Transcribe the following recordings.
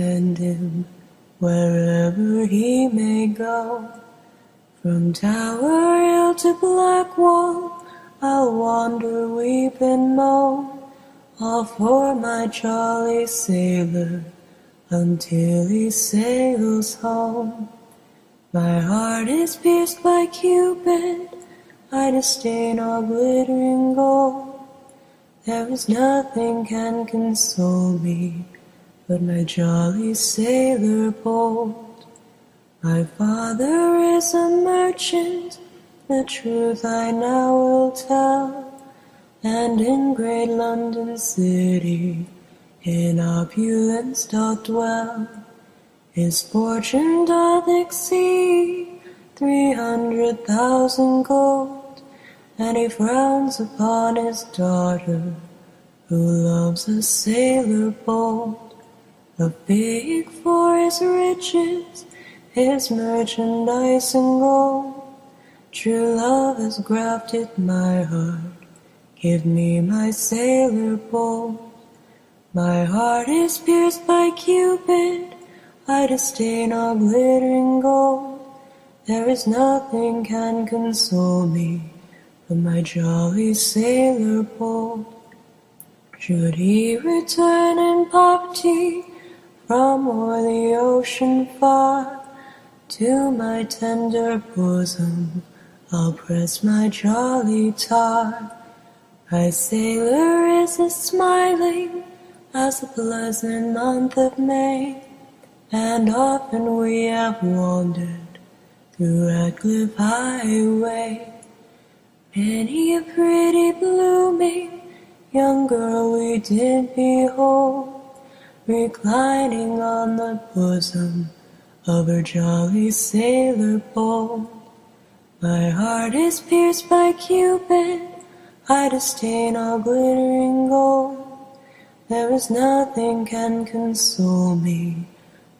send him wherever he may go. From Tower Hill to Blackwall, I'll wander, weep and moan, all for my jolly sailor, until he sails home. My heart is pierced by Cupid, I disdain all glittering gold. There is nothing can console me but my jolly sailor bold. My father is a merchant, the truth I now will tell, and in great London city in opulence doth dwell. His fortune doth exceed 300,000 gold, and he frowns upon his daughter, who loves a sailor bold. A fig for his riches, his merchandise and gold. True love has grafted my heart, give me my sailor bold. My heart is pierced by Cupid, I disdain all glittering gold. There is nothing can console me but my jolly sailor bold. Should he return in poverty from o'er the ocean far, to my tender bosom I'll press my jolly tar. My sailor is as smiling as the pleasant month of May, and often we have wandered through Radcliffe Highway. Many a pretty blooming young girl we did behold, reclining on the bosom of her jolly sailor bold. My heart is pierced by Cupid, I disdain all glittering gold. There is nothing can console me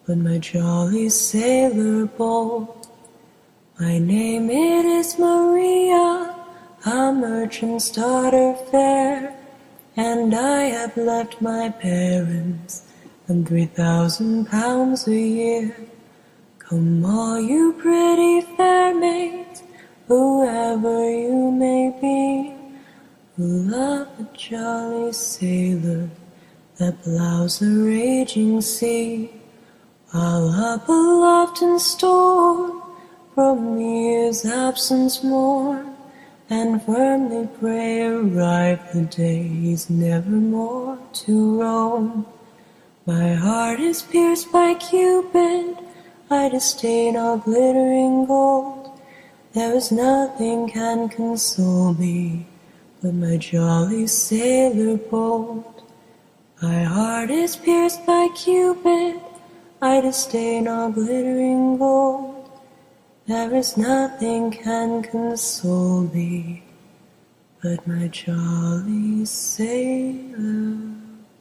but my jolly sailor bold. My name it is Maria, a merchant's daughter fair, and I have left my parents and 3,000 pounds a year. Come all you pretty fair maids, whoever you may be, who love a jolly sailor that plows the raging sea, while up aloft in storm from years' absence mourn, and firmly pray arrive the day he's never more to roam. My heart is pierced by Cupid, I disdain all glittering gold. There is nothing can console me but my jolly sailor bold. My heart is pierced by Cupid, I disdain all glittering gold. There is nothing can console me but my jolly sailor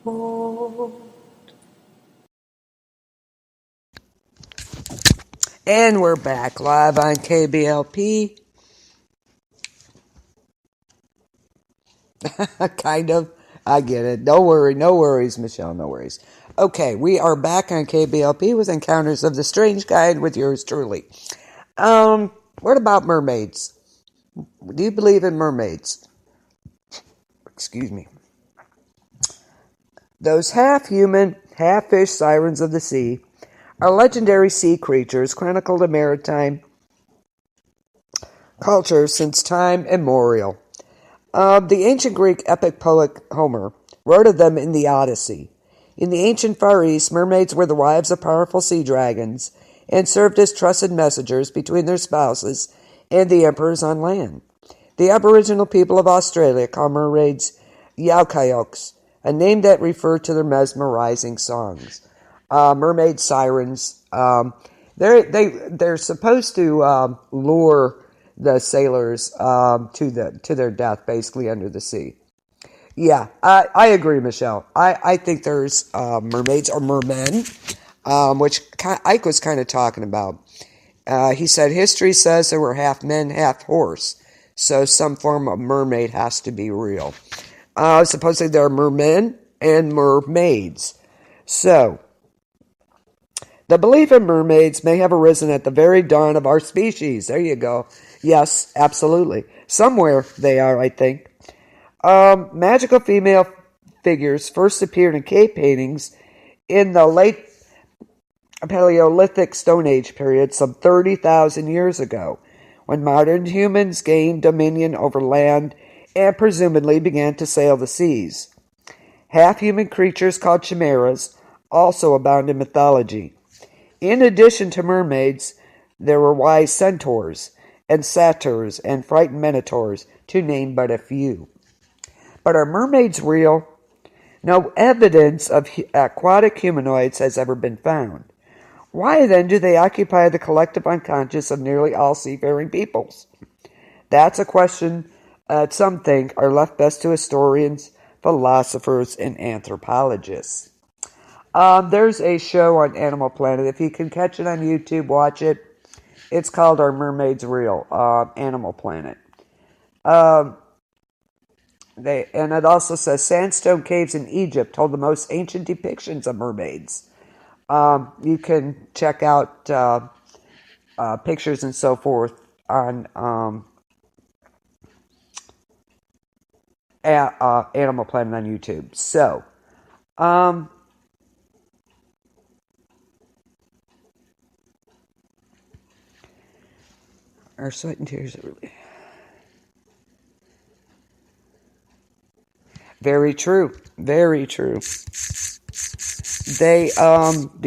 bold. And we're back live on KBLP. Kind of. I get it. No worries, Michelle, no worries. Okay, we are back on KBLP with Encounters of the Strange Guide with yours truly. What about mermaids? Do you believe in mermaids? Excuse me. Those half-human, half-fish sirens of the sea are legendary sea creatures chronicled in maritime culture since time immemorial. The ancient Greek epic poet Homer wrote of them in the Odyssey. In the ancient Far East, mermaids were the wives of powerful sea dragons and served as trusted messengers between their spouses and the emperors on land. The Aboriginal people of Australia call mermaids yawkayoks, a name that referred to their mesmerizing songs. Mermaid sirens, they're supposed to lure the sailors to their death, basically under the sea. Yeah, I agree, Michelle. I think there's mermaids or mermen, which Ike was kind of talking about. He said history says there were half men, half horse, so some form of mermaid has to be real. Supposedly there are mermen and mermaids. So, The belief in mermaids may have arisen at the very dawn of our species. There you go. Yes, absolutely. Somewhere they are, I think. Magical female figures first appeared in cave paintings in the late Paleolithic Stone Age period, some 30,000 years ago, when modern humans gained dominion over land and presumably began to sail the seas. Half-human creatures called chimeras also abound in mythology. In addition to mermaids, there were wise centaurs and satyrs and frightened minotaurs, to name but a few. But are mermaids real? No evidence of aquatic humanoids has ever been found. Why then do they occupy the collective unconscious of nearly all seafaring peoples? That's a question that some think are left best to historians, philosophers, and anthropologists. There's a show on Animal Planet. If you can catch it on YouTube, watch it. It's called Are Mermaids Real? Animal Planet. And it also says sandstone caves in Egypt hold the most ancient depictions of mermaids. You can check out pictures and so forth on Animal Planet on YouTube. So, our sweat and tears are really... Very true. Very true. They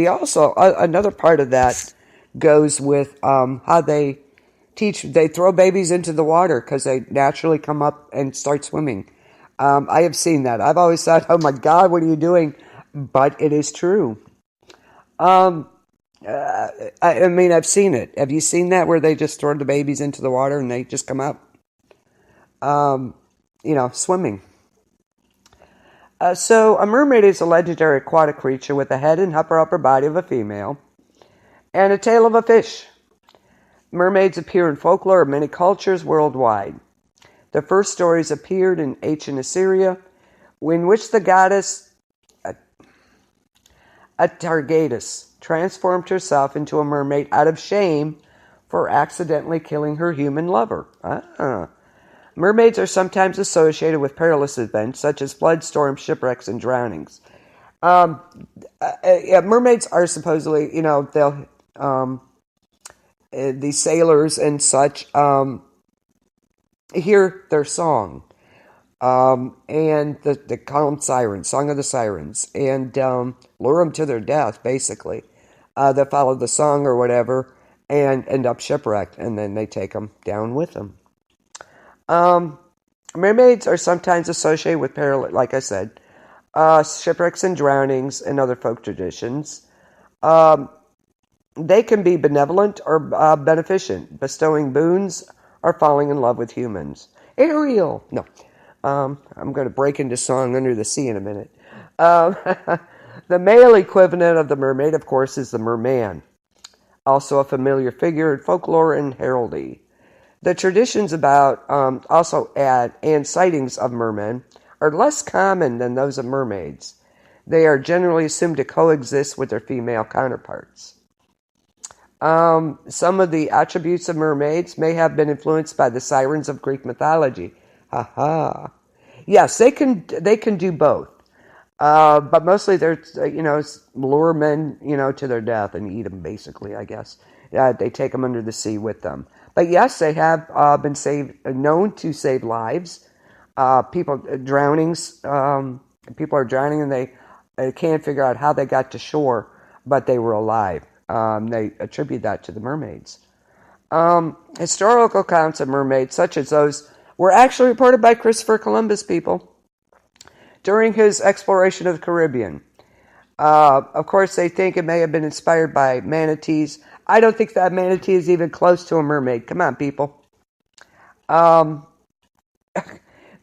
also, another part of that goes with how they throw babies into the water because they naturally come up and start swimming. I have seen that. I've always thought, oh my God, what are you doing? But it is true. I mean, I've seen it. Have you seen that where they just throw the babies into the water and they just come up? Swimming. So a mermaid is a legendary aquatic creature with the head and upper body of a female and a tail of a fish. Mermaids appear in folklore of many cultures worldwide. The first stories appeared in ancient Assyria, in which the goddess Atargatis transformed herself into a mermaid out of shame for accidentally killing her human lover. Mermaids are sometimes associated with perilous events such as floods, storms, shipwrecks, and drownings. Mermaids are supposedly, they'll the sailors and such hear their song, and they call them sirens, Song of the Sirens, and lure them to their death. Basically, they follow the song or whatever and end up shipwrecked, and then they take them down with them. Mermaids are sometimes associated with like I said, shipwrecks and drownings and other folk traditions. They can be benevolent or beneficent, bestowing boons or falling in love with humans. Ariel! No. I'm going to break into song Under the Sea in a minute. The male equivalent of the mermaid, of course, is the merman, also a familiar figure in folklore and heraldry. The traditions about and sightings of mermen are less common than those of mermaids. They are generally assumed to coexist with their female counterparts. Some of the attributes of mermaids may have been influenced by the sirens of Greek mythology. Yes, they can do both. But mostly they're, lure men, to their death and eat them, basically, I guess. They take them under the sea with them. But yes, they have been known to save lives. People are drowning and they can't figure out how they got to shore, but they were alive. They attribute that to the mermaids. Historical accounts of mermaids, such as those, were actually reported by Christopher Columbus, people, during his exploration of the Caribbean. Of course, they think it may have been inspired by manatees. I don't think that manatee is even close to a mermaid. Come on, people. There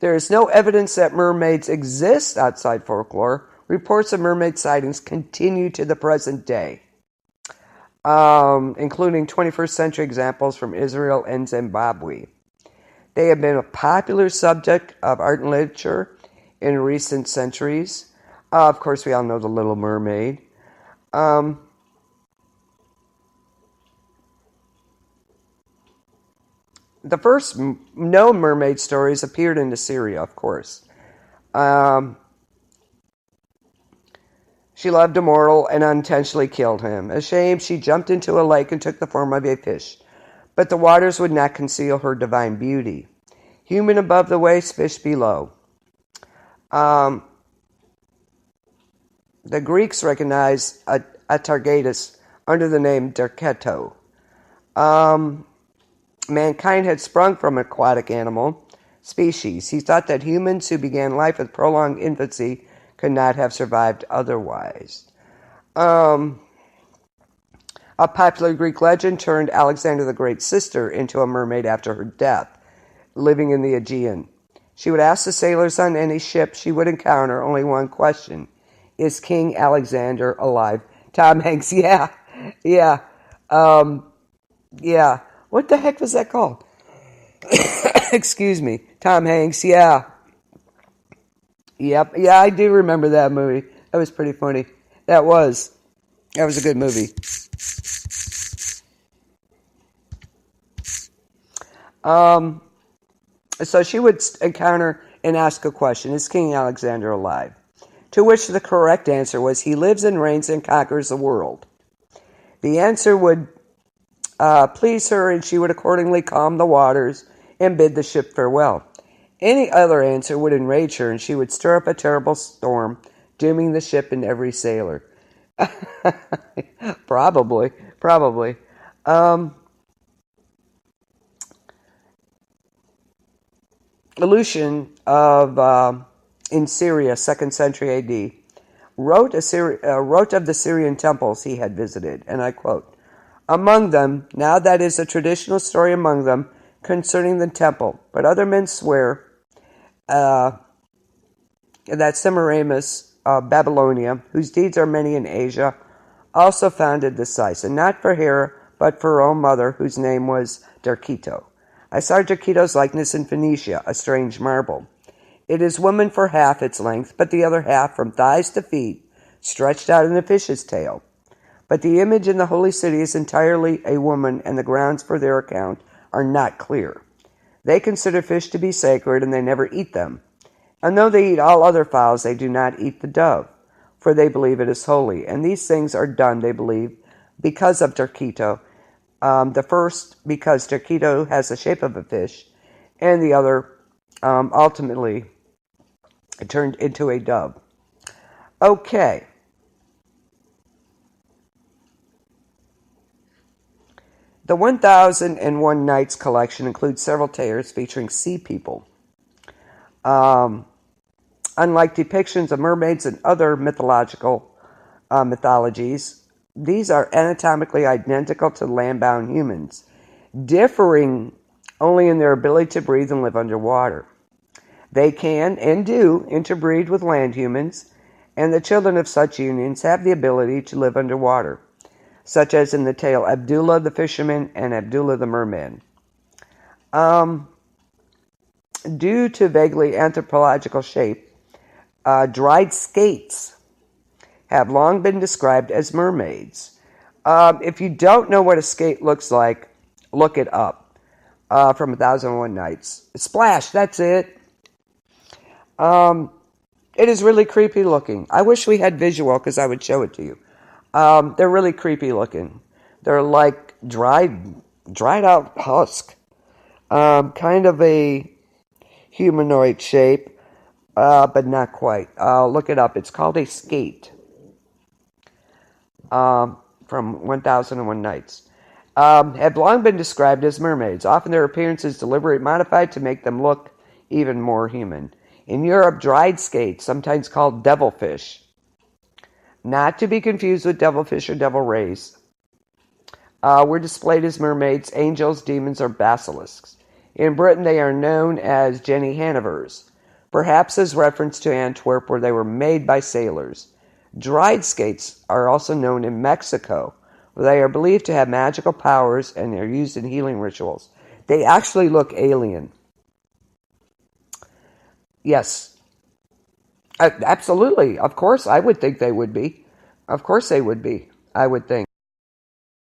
is no evidence that mermaids exist outside folklore. Reports of mermaid sightings continue to the present day, including 21st century examples from Israel and Zimbabwe. They have been a popular subject of art and literature in recent centuries. Of course, we all know The Little Mermaid. the first known mermaid stories appeared in Assyria, of course. She loved a mortal and unintentionally killed him. Ashamed, she jumped into a lake and took the form of a fish. But the waters would not conceal her divine beauty. Human above the waist, fish below. The Greeks recognized Atargatis under the name Derketo. Mankind had sprung from an aquatic animal species. He thought that humans who began life with prolonged infancy could not have survived otherwise. A popular Greek legend turned Alexander the Great's sister into a mermaid after her death, living in the Aegean. She would ask the sailors on any ship she would encounter only one question: is King Alexander alive? Tom Hanks, yeah. What the heck was that called? Excuse me. Tom Hanks, yeah. Yep, yeah, I do remember that movie. That was pretty funny. That was a good movie. So she would encounter and ask a question: is King Alexander alive? To which the correct answer was, he lives and reigns and conquers the world. The answer would please her, and she would accordingly calm the waters and bid the ship farewell. Any other answer would enrage her, and she would stir up a terrible storm, dooming the ship and every sailor. Probably. Lucian in Syria, 2nd century AD, wrote of the Syrian temples he had visited, and I quote, "Among them, now that is a traditional story among them concerning the temple, but other men swear that Semiramis of Babylonia, whose deeds are many in Asia, also founded this site, and not for Hera, but for her own mother, whose name was Derketo. I saw Derketo's likeness in Phoenicia, a strange marble. It is woman for half its length, but the other half, from thighs to feet, stretched out in a fish's tail. But the image in the holy city is entirely a woman, and the grounds for their account are not clear. They consider fish to be sacred, and they never eat them. And though they eat all other fowls, they do not eat the dove, for they believe it is holy. And these things are done, they believe, because of Derketo. The first, because Derketo has the shape of a fish, and the other, ultimately, turned into a dove. Okay. The 1001 Nights collection includes several tales featuring sea people. Unlike depictions of mermaids and other mythologies, these are anatomically identical to land-bound humans, differing only in their ability to breathe and live underwater. They can and do interbreed with land humans, and the children of such unions have the ability to live underwater, such as in the tale Abdullah the Fisherman and Abdullah the Merman. Due to vaguely anthropological shape, dried skates have long been described as mermaids. If you don't know what a skate looks like, look it up from 1001 Nights. Splash, that's it. It is really creepy looking. I wish we had visual because I would show it to you. They're really creepy looking. They're like dried out husk. Kind of a humanoid shape, but not quite. Look it up. It's called a skate. From 1001 Nights. Have long been described as mermaids. Often their appearance is deliberately modified to make them look even more human. In Europe, dried skates, sometimes called devilfish, not to be confused with devilfish or devil rays, were displayed as mermaids, angels, demons, or basilisks. In Britain, they are known as Jenny Hannovers, perhaps as reference to Antwerp, where they were made by sailors. Dried skates are also known in Mexico, where they are believed to have magical powers and are used in healing rituals. They actually look alien. Yes. Absolutely. Of course, I would think they would be. Of course they would be, I would think.